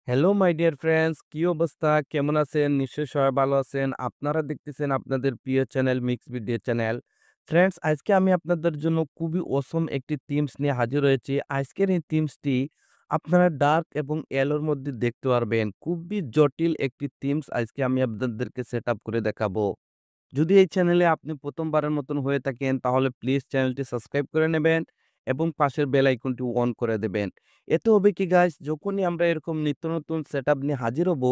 Hello my dear friends, কি অবস্থা? কেমন আছেন? নিশ্চয়ই সবাই ভালো আছেন। আপনারা দেখতেছেন আপনাদের প্রিয় channel mix video channel. Friends, আজকে আমি আপনাদের জন্য খুবই অসম একটি থিমস নিয়ে হাজির হয়েছি। আজকের এই থিমসটি আপনারা ডার্ক এবং এলোর মধ্যে দেখতে পারবেন। খুবই জটিল একটি থিমস আজকে আমি আপনাদেরকে সেটআপ করে দেখাবো। যদি এই চ্যানেলে আপনি প্রথমবারের মতন হয়ে থাকেন তাহলে প্লিজ চ্যানেলটি সাবস্ক্রাইব করে নেবেন এবং পাশের বেল আইকনটি অন করে দেবেন। এতে হবে কি গাইস, যখনই আমরা এরকম নিত্য নতুন সেটআপ নিয়ে হাজির হব,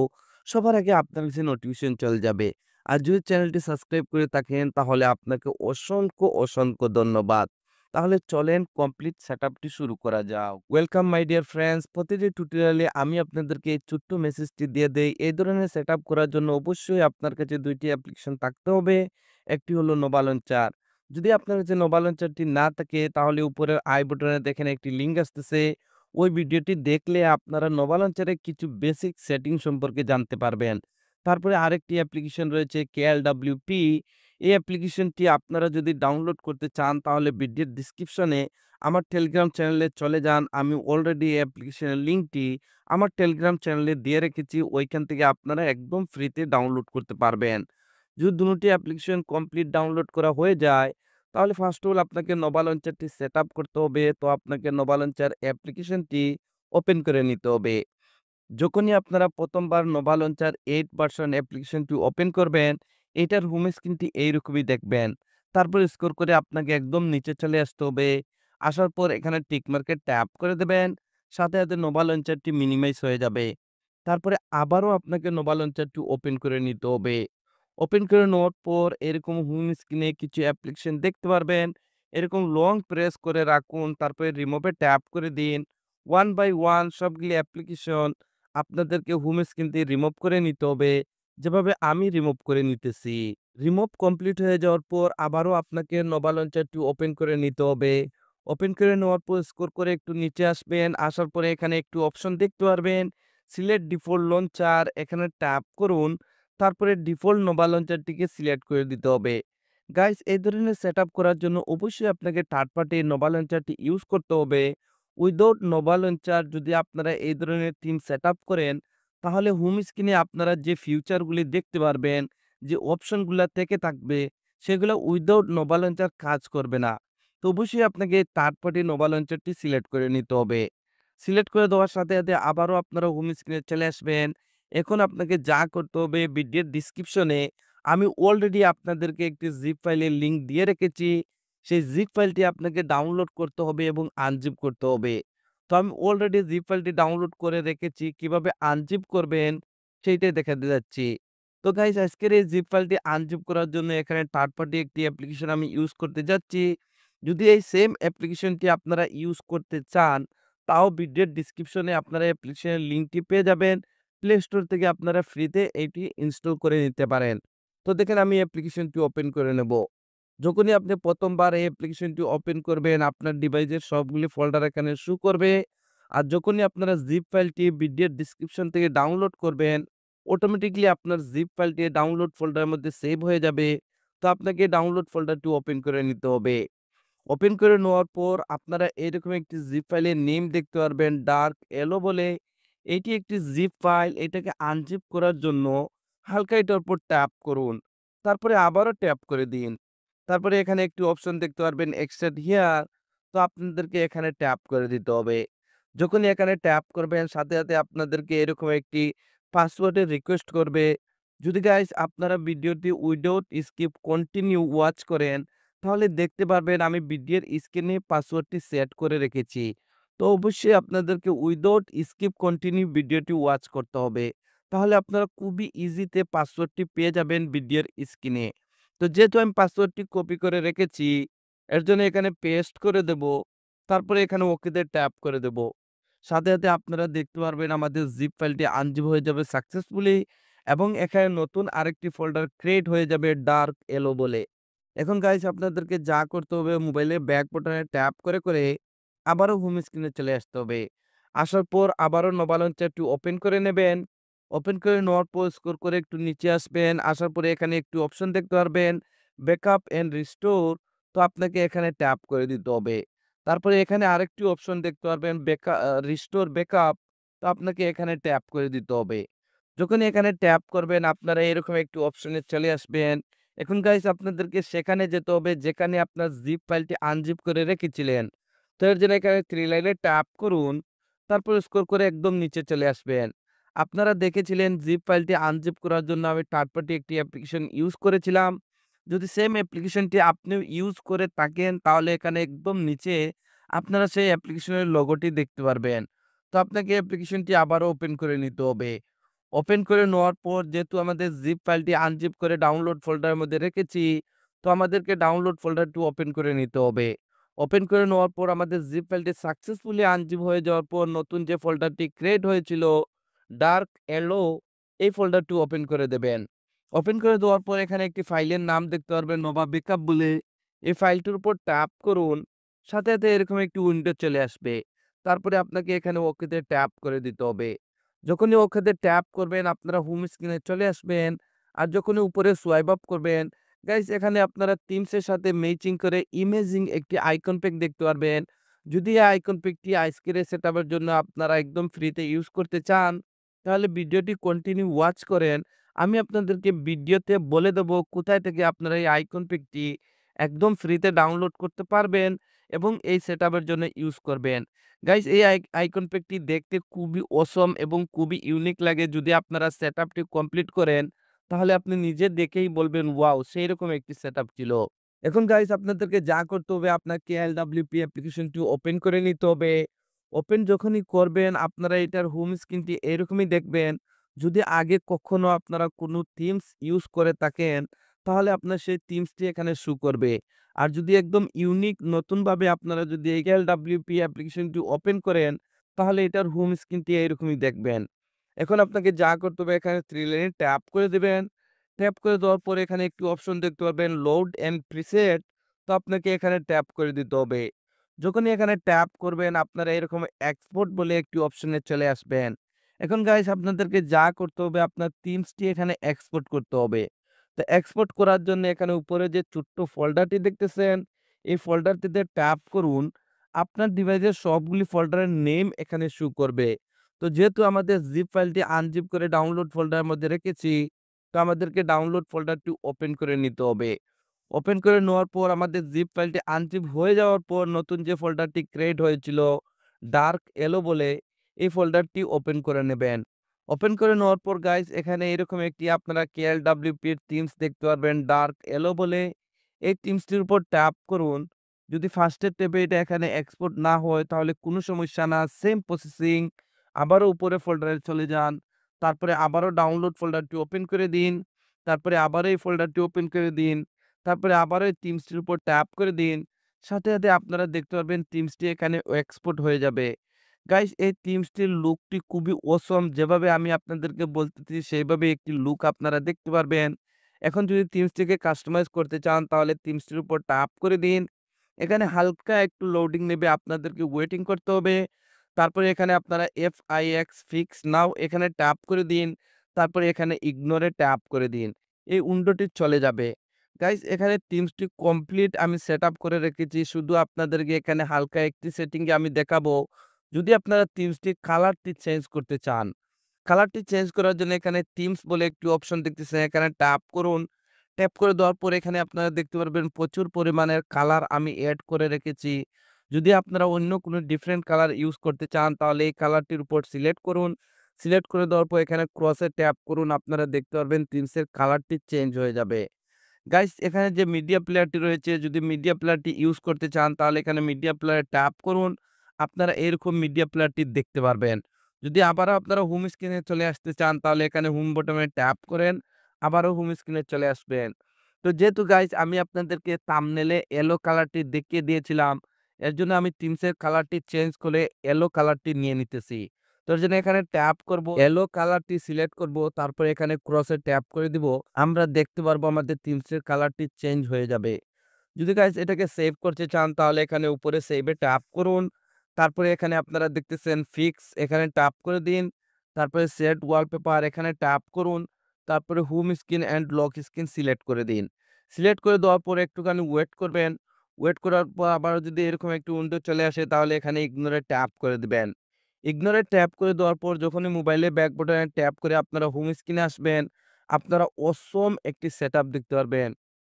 সবার আগে আপনার কাছে নোটিফিকেশন চলে যাবে। আর যদি চ্যানেলটি সাবস্ক্রাইব করে থাকেন তাহলে আপনাকে অসংখ্য ধন্যবাদ। তাহলে চলেন কমপ্লিট সেটআপটি শুরু করা যাক। ওয়েলকাম মাই ডিয়ার ফ্রেন্ডস, প্রতিটি টিউটোরিয়ালে আমি আপনাদেরকে এই ছোট্ট মেসেজটি দিয়ে দেই। এই ধরনের সেটআপ করার জন্য অবশ্যই আপনার কাছে ২ টি অ্যাপ্লিকেশন থাকতে হবে। একটি হলো নোভা লঞ্চার। যদি আপনার কাছে নোভা লঞ্চারটি না থাকে তাহলে উপরের আই বাটনে দেখেন একটি লিঙ্ক আসতেছে। ওই ভিডিওটি দেখলে আপনারা নোভা লঞ্চারের কিছু বেসিক সেটিং সম্পর্কে জানতে পারবেন। তারপরে আরেকটি অ্যাপ্লিকেশন রয়েছে KLWP। এই অ্যাপ্লিকেশনটি আপনারা যদি ডাউনলোড করতে চান তাহলে ভিডিওর ডেসক্রিপশনে আমার টেলিগ্রাম চ্যানেলে চলে যান। আমি অলরেডি এই অ্যাপ্লিকেশনের লিঙ্কটি আমার টেলিগ্রাম চ্যানেলে দিয়ে রেখেছি। ওইখান থেকে আপনারা একদম ফ্রিতে ডাউনলোড করতে পারবেন। যদি দুটি অ্যাপ্লিকেশন কমপ্লিট ডাউনলোড করা হয়ে যায়, তাহলে ফার্স্ট অফ অল আপনাকে নোভা লঞ্চারটি সেটআপ করতে হবে। তো আপনাকে নোভা লঞ্চার অ্যাপ্লিকেশনটি ওপেন করে নিতে হবে। যখনই আপনারা ১ম বার নোভা লঞ্চার 8 ভার্সন অ্যাপ্লিকেশনটি ওপেন করবেন, এটার হোম স্ক্রিনটি এইরকমই দেখবেন। তারপর স্ক্রল করে আপনাকে একদম নিচে চলে আসতে হবে। আসার পর এখানে টিক মার্কে ট্যাপ করে দেবেন। সাথে নোভা লঞ্চারটি মিনিমাইজ হয়ে যাবে। তারপরে আবারও আপনাকে নোভা লঞ্চারটি ওপেন করে নিতে হবে। ওপেন করে নেওয়ার পর এরকম হোম স্ক্রিনে কিছু অ্যাপ্লিকেশন দেখতে পারবেন। এরকম লং প্রেস করে রাখুন, তারপরে রিমুভে ট্যাপ করে দিন। ওয়ান বাই ওয়ান সবগুলি অ্যাপ্লিকেশন আপনাদেরকে হোম স্ক্রিন থেকে রিমুভ করে নিতে হবে। যেভাবে আমি রিমুভ করে নিতেছি। রিমুভ কমপ্লিট হয়ে যাওয়ার পর আবারও আপনাকে নোভা লঞ্চারটি ওপেন করে নিতে হবে। ওপেন করে নেওয়ার পর স্ক্রল করে একটু নিচে আসবেন। আসার পরে এখানে একটু অপশন দেখতে পারবেন। সিলেক্ট ডিফল্ট লঞ্চার, এখানে ট্যাপ করুন। তারপরে ডিফল্ট নোভা লঞ্চারটিকে সিলেক্ট করে দিতে হবে। গাইস, এই ধরনের সেটআপ করার জন্য অবশ্যই আপনাকে থার্ড পার্টি নোভা লঞ্চারটি ইউজ করতে হবে। উইদাউট নোভা লঞ্চার যদি আপনারা এই ধরনের থিম সেটআপ করেন, তাহলে হোম স্ক্রিনে আপনারা যে ফিউচারগুলি দেখতে পারবেন, যে অপশনগুলা থেকে থাকবে, সেগুলো উইদাউট নোভা লঞ্চার কাজ করবে না। তো অবশ্যই আপনাকে থার্ড পার্টি নোভা লঞ্চারটি সিলেক্ট করে নিতে হবে। সিলেক্ট করে দেওয়ার সাথে আবারও আপনারা হোম স্ক্রিনে চলে আসবেন। এখন আপনাকে যা করতে হবে, ভিডিওর ডেসক্রিপশনে আমি অলরেডি আপনাদেরকে একটি জিপ ফাইলের লিঙ্ক দিয়ে রেখেছি। সেই জিপ ফাইলটি আপনাকে ডাউনলোড করতে হবে এবং আনজিপ করতে হবে। তো আমি অলরেডি জিপ ফাইলটি ডাউনলোড করে রেখেছি। কিভাবে আনজিপ করবেন সেইটাই দেখাতে যাচ্ছি। তো গাইস, আজকের এই জিপ ফাইলটি আনজিপ করার জন্য এখানে থার্ড পার্টি একটি অ্যাপ্লিকেশন আমি ইউজ করতে যাচ্ছি। যদি এই সেম অ্যাপ্লিকেশনটি আপনারা ইউজ করতে চান, তাও ভিডিওর ডেসক্রিপশনে আপনারা অ্যাপ্লিকেশনের লিঙ্কটি পেয়ে যাবেন। প্লে স্টোর থেকে আপনারা ফ্রিতে এটি ইনস্টল করে নিতে পারেন। তো দেখেন আমি অ্যাপ্লিকেশনটি ওপেন করে নেব। যখনই আপনি ১ম বার এই অ্যাপ্লিকেশনটি ওপেন করবেন, আপনার ডিভাইসের সবগুলি ফোল্ডার এখানে শো করবে। আর যখনই আপনারা জিপ ফাইলটি ভিডিওর ডেসক্রিপশন থেকে ডাউনলোড করবেন, অটোমেটিক্যালি আপনার জিপ ফাইলটি ডাউনলোড ফোল্ডারের মধ্যে সেভ হয়ে যাবে। তো আপনাকে ডাউনলোড ফোল্ডারটি ওপেন করে নিতে হবে। ওপেন করে নেওয়ার পর আপনারা এরকম একটি জিপ ফাইলের নেম দেখতে পারবেন, ডার্ক এলো বলে। এটি একটি জিপ ফাইল। এটাকে আনজিপ করার জন্য হালকা এটার উপর ট্যাপ করুন। তারপরে আবারও ট্যাপ করে দিন। তারপরে এখানে একটি অপশন দেখতে পারবেন এক্সট্রাক্ট হিয়ার। তো আপনাদেরকে এখানে ট্যাপ করে দিতে হবে। যখনই এখানে ট্যাপ করবেন সাথে আপনাদেরকে এরকম একটি পাসওয়ার্ডের রিকোয়েস্ট করবে। যদি গাইস আপনারা ভিডিওটি উইদাউট স্কিপ কন্টিনিউ ওয়াচ করেন, তাহলে দেখতে পারবেন আমি ভিডিওর স্ক্রিনে পাসওয়ার্ডটি সেট করে রেখেছি। তো অবশ্যই আপনাদেরকে উইদাউট স্কিপ কন্টিনিউ ভিডিওটি ওয়াচ করতে হবে। তাহলে আপনারা খুবই ইজিতে পাসওয়ার্ডটি পেয়ে যাবেন ভিডিওর স্ক্রিনে। তো যেহেতু আমি পাসওয়ার্ডটি কপি করে রেখেছি, এর জন্য এখানে পেস্ট করে দেব। তারপরে এখানে ওকেতে ট্যাপ করে দেব। সাথে আপনারা দেখতে পারবেন আমাদের জিপ ফাইলটি আনজিপ হয়ে যাবে সাকসেসফুলি এবং এখানে নতুন আরেকটি ফোল্ডার ক্রিয়েট হয়ে যাবে ডার্ক এলো বলে। এখন গাইস আপনাদেরকে যা করতে হবে, মোবাইলে ব্যাক বাটনে ট্যাপ করে আবারও হোম স্ক্রিনে চলে আসতে হবে। আসার পর আবারও নোভা লঞ্চারটি ওপেন করে নেবেন। ওপেন করে নেওয়ার পর স্ক্রল করে একটু নিচে আসবেন। আসার পরে এখানে একটু অপশন দেখতে পারবেন, ব্যাকআপ এন্ড রিস্টোর। তো আপনাকে এখানে ট্যাপ করে দিতে হবে। তারপরে এখানে আরেকটি অপশন দেখতে পারবেন রিস্টোর ব্যাকআপ। তো আপনাকে এখানে ট্যাপ করে দিতে হবে। যখনই এখানে ট্যাপ করবেন আপনারা এরকম একটি অপশনে চলে আসবেন। এখন গাইস আপনাদেরকে সেখানে যেতে হবে যেখানে আপনার জিপ ফাইলটি আনজিপ করে রেখেছিলেন। তো এর জন্য এখানে 3 লাইনে ট্যাপ করুন। তারপর স্ক্রল করে একদম নিচে চলে আসবেন। আপনারা দেখেছিলেন জিপ ফাইলটি আনজিপ করার জন্য আমি থার্ড পার্টি একটি অ্যাপ্লিকেশন ইউজ করেছিলাম। যদি সেম অ্যাপ্লিকেশনটি আপনিও ইউজ করে থাকেন তাহলে এখানে একদম নিচে আপনারা সেই অ্যাপ্লিকেশনের লোগোটি দেখতে পারবেন। তো আপনাকে অ্যাপ্লিকেশনটি আবারও ওপেন করে নিতে হবে। ওপেন করে নেওয়ার পর যেহেতু আমাদের জিপ ফাইলটি আনজিপ করে ডাউনলোড ফোল্ডারের মধ্যে রেখেছি, তো আমাদেরকে ডাউনলোড ফোল্ডারটি ওপেন করে নিতে হবে। ওপেন করে নেওয়ার পর আমাদের জিপ ফাইলটি সাকসেসফুলি আনজিপ হয়ে যাওয়ার পর নতুন যে ফোল্ডারটি ক্রিয়েট হয়েছিল ডার্ক এলো, এই ফোল্ডারটি ওপেন করে দেবেন। ওপেন করে দেওয়ার পর এখানে একটি ফাইলের নাম দেখতে পারবেন নোভা বেকআপ বলে। এই ফাইলটির উপর ট্যাপ করুন। সাথে, সাথে এরকম একটি উইন্ডো চলে আসবে। তারপরে আপনাকে এখানে ওকেতে ট্যাপ করে দিতে হবে। যখনই ওকেতে ট্যাপ করবেন আপনারা হোম স্ক্রিনে চলে আসবেন। আর যখনই উপরে সোয়াইপ আপ করবেন, গাইস এখানে আপনারা থিমস এর সাথে ম্যাচিং করে ইমেজিং একটি আইকন প্যাক দেখতে পারবেন। যদি এই আইকন প্যাকটি আজকের সেটআপের জন্য আপনারা একদম ফ্রিতে ইউজ করতে চান, তাহলে ভিডিওটি কন্টিনিউ ওয়াচ করেন। আমি আপনাদেরকে ভিডিওতে বলে দেব কোথায় থেকে আপনারা এই আইকন প্যাকটি একদম ফ্রিতে ডাউনলোড করতে পারবেন এবং এই সেটআপের জন্য ইউজ করবেন। গাইস এই আইকন প্যাকটি দেখতে খুবই অসম এবং খুবই ইউনিক লাগে। যদি আপনারা সেটআপটি কমপ্লিট করেন তাহলে আপনি নিজে দেখেই বলবেন ওয়াও! সেইরকম একটি সেটআপ ছিল। এখন গাইস আপনাদেরকে যা করতে হবে আপনাকে LWP অ্যাপ্লিকেশনটি ওপেন করে নিতে হবে। ওপেন যখনই করবেন আপনারা এটার হোম স্ক্রিনটি এরকমই দেখবেন। যদি আগে কখনো আপনারা কোনো থিমস ইউজ করে থাকেন তাহলে আপনার সেই থিমসটি এখানে শো করবে। আর যদি একদম ইউনিক নতুনভাবে আপনারা যদি এই LWP অ্যাপ্লিকেশনটি ওপেন করেন তাহলে এটার হোম স্ক্রিনটি এরকমই দেখবেন। এখন আপনাকে যা করতে হবে এখানে 3 লাইনে ট্যাপ করে দিবেন। ট্যাপ করে দেওয়ার পরে এখানে একটি অপশন দেখতে পারবেন লোড অ্যান্ড প্রিসেট। তো আপনাকে এখানে ট্যাপ করে দিতে হবে। যখনই এখানে ট্যাপ করবেন আপনারা এরকম এক্সপোর্ট বলে একটি অপশনে চলে আসবেন। এখন গাইস আপনাদেরকে যা করতে হবে আপনার থিমসটি এখানে এক্সপোর্ট করতে হবে। তো এক্সপোর্ট করার জন্য এখানে উপরে যে ছোট্ট ফোল্ডারটি দেখতেছেন, এই ফোল্ডারটিতে ট্যাপ করুন। আপনার ডিভাইসের সবগুলি ফোল্ডারের নেম এখানে শো করবে। তো যেহেতু আমাদের জিপ ফাইলটি আনজিপ করে ডাউনলোড ফোল্ডারের মধ্যে রেখেছি, তো আমাদেরকে ডাউনলোড ফোল্ডারটি ওপেন করে নিতে হবে। ওপেন করে নেওয়ার পর আমাদের জিপ ফাইলটি আনজিপ হয়ে যাওয়ার পর নতুন যে ফোল্ডারটি ক্রিয়েট হয়েছিল ডার্ক এলো বলে, এই ফোল্ডারটি ওপেন করে নেবেন। ওপেন করে নেওয়ার পর গাইস এখানে এরকম একটি আপনারা KLWP এর থিমস দেখতে পারবেন ডার্ক এলো বলে। এই থিমসটির উপর ট্যাপ করুন। যদি ফার্স্টের ট্যাপে এটা এখানে এক্সপোর্ট না হয় তাহলে কোনো সমস্যা না। সেম প্রসেসিং আবারও উপরে ফোল্ডারে চলে যান। তারপরে আবারও ডাউনলোড ফোল্ডারটি ওপেন করে দিন। তারপরে আবারও এই ফোল্ডারটি ওপেন করে দিন। তারপরে আবারও এই থিমসটির উপর ট্যাপ করে দিন। সাথে, সাথে আপনারা দেখতে পারবেন থিমসটি এখানে এক্সপোর্ট হয়ে যাবে। গাইস এই থিমসটির লুকটি খুবই অসম যেভাবে আমি আপনাদেরকে বলতেছি সেইভাবে একটি লুক আপনারা দেখতে পারবেন। এখন যদি থিমসটিকে কাস্টমাইজ করতে চান তাহলে থিমসটির উপর ট্যাপ করে দিন। এখানে হালকা একটু লোডিং নেবে আপনাদেরকে ওয়েটিং করতে হবে। তারপরে এখানে আপনারা FIX ফিক্স নাও এখানে ট্যাপ করে দিন। তারপরে এখানে ইগনোর এ ট্যাপ করে দিন। এই উইন্ডোটি চলে যাবে। গাইস এখানে থিমসটি কমপ্লিট আমি সেটআপ করে রেখেছি। শুধু আপনাদেরকে এখানে হালকা একটি সেটিং এ আমি দেখাবো। যদি আপনারা থিমসটির কালারটি চেঞ্জ করতে চান, কালারটি চেঞ্জ করার জন্য এখানে থিমস বলে একটি অপশন দেখতেছেন, এখানে ট্যাপ করুন। ট্যাপ করে দেওয়ার পরে এখানে আপনারা দেখতে পারবেন প্রচুর পরিমাণের কালার আমি এড করে রেখেছি। যদি আপনারা অন্য কোনো ডিফারেন্ট কালার ইউজ করতে চান তাহলে এই কালারটির উপর সিলেক্ট করুন। সিলেক্ট করে দেওয়ার পর এখানে ক্রসে ট্যাপ করুন। আপনারা দেখতে পারবেন থিমসের কালারটি চেঞ্জ হয়ে যাবে। গাইস এখানে যে মিডিয়া প্লেয়ারটি রয়েছে যদি মিডিয়া প্লেয়ারটি ইউজ করতে চান তাহলে এখানে মিডিয়া প্লেয়ারে ট্যাপ করুন। আপনারা এরকম মিডিয়া প্লেয়ারটি দেখতে পারবেন। যদি আবারও আপনারা হোম স্ক্রিনে চলে আসতে চান তাহলে এখানে হোম বটমে ট্যাপ করেন। আবারও হোম স্ক্রিনে চলে আসবেন। তো যেহেতু গাইস আমি আপনাদেরকে থাম্বনেইলে ইয়েলো কালারটি দেখিয়ে দিয়েছিলাম। এর জন্য আমি থিমসের কালারটি চেঞ্জ করে ইয়েলো কালারটি নিয়ে নিতেছি। তো এর জন্য এখানে ট্যাপ করব। ইয়েলো কালারটি সিলেক্ট করব। তারপরে এখানে ক্রসে ট্যাপ করে দিব। আমরা দেখতে পারবো আমাদের থিমসের কালারটি চেঞ্জ হয়ে যাবে। যদি গাইস এটাকে সেভ করতে চান তাহলে এখানে উপরে সেভ এ ট্যাপ করুন। তারপরে এখানে আপনারা দেখতেছেন ফিক্স এখানে ট্যাপ করে দিন। তারপরে সেট ওয়ালপেপার এখানে ট্যাপ করুন। তারপরে home screen and lock screen select করে দিন। সিলেক্ট করে দেওয়ার পরে একটুখানি ওয়েট করবেন। ওয়েট করার পর আবারও যদি এরকম একটি উইন্ডো চলে আসে তাহলে এখানে ইগনোর এ ট্যাপ করে দিবেন। ইগনোরে ট্যাপ করে দেওয়ার পর যখনই মোবাইলে ব্যাক বাটনে ট্যাপ করে আপনারা হোম স্ক্রিনে আসবেন, আপনারা অসম একটি সেটআপ দেখতে পারবেন।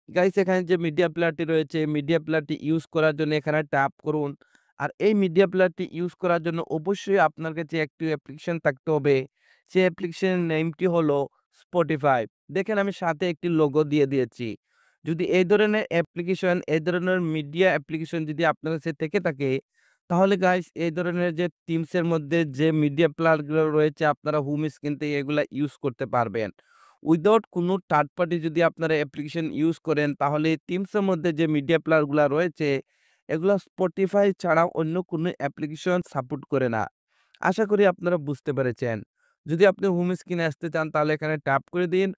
গাইস এখানে যে মিডিয়া প্লেয়ারটি রয়েছে, মিডিয়া প্লেয়ারটি ইউজ করার জন্য এখানে ট্যাপ করুন। আর এই মিডিয়া প্লেয়ারটি ইউজ করার জন্য অবশ্যই আপনার কাছে একটি অ্যাপ্লিকেশন থাকতে হবে। সেই অ্যাপ্লিকেশনের নেমটি হলো Spotify। দেখেন আমি সাথে একটি লোগো দিয়ে দিয়েছি। যদি এই ধরনের অ্যাপ্লিকেশন, এই ধরনের মিডিয়া অ্যাপ্লিকেশন যদি আপনার কাছে থেকে থাকে, তাহলে গাইস এই ধরনের যে টিমসের মধ্যে যে মিডিয়া প্লেয়ারগুলো রয়েছে আপনারা হোম স্ক্রিন থেকে এগুলা ইউজ করতে পারবেন। উইথআউট কোনো থার্ড পার্টি যদি আপনারা অ্যাপ্লিকেশন ইউজ করেন তাহলে টিমসের মধ্যে যে মিডিয়া প্লেয়ারগুলা রয়েছে এগুলা Spotify ছাড়া অন্য কোনো অ্যাপ্লিকেশন সাপোর্ট করে না। আশা করি আপনারা বুঝতে পেরেছেন। যদি আপনি হোম স্ক্রিনে আসতে চান তাহলে এখানে ট্যাপ করে দিন।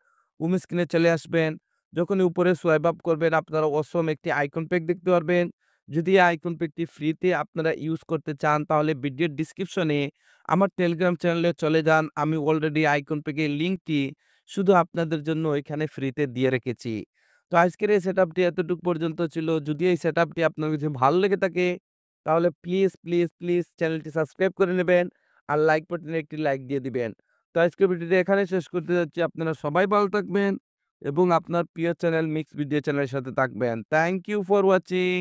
হোম স্ক্রিনে চলে আসবেন। যখনই উপরে সোয়াইপ আপ করবেন আপনারা অসম একটি আইকন প্যাক দেখতে পারবেন। যদি এই আইকন প্যাকটি ফ্রিতে আপনারা ইউজ করতে চান তাহলে ভিডিওর ডেসক্রিপশনে আমার টেলিগ্রাম চ্যানেলে চলে যান। আমি অলরেডি আইকন প্যাকের লিঙ্কটি শুধু আপনাদের জন্য এখানে ফ্রিতে দিয়ে রেখেছি। তো আজকের এই সেটআপটি এতটুকু পর্যন্ত ছিল। যদি এই সেটআপটি আপনার কাছে ভালো লেগে থাকে তাহলে প্লিজ চ্যানেলটি সাবস্ক্রাইব করে নেবেন। আর লাইক বাটনে একটি লাইক দিয়ে দিবেন। তো আজকের ভিডিওটি এখানে শেষ করতে যাচ্ছি। আপনারা সবাই ভালো থাকবেন এবং আপনার প্রিয় চ্যানেল মিক্স ভিডিও চ্যানেলের সাথে থাকবেন। Thank you for watching.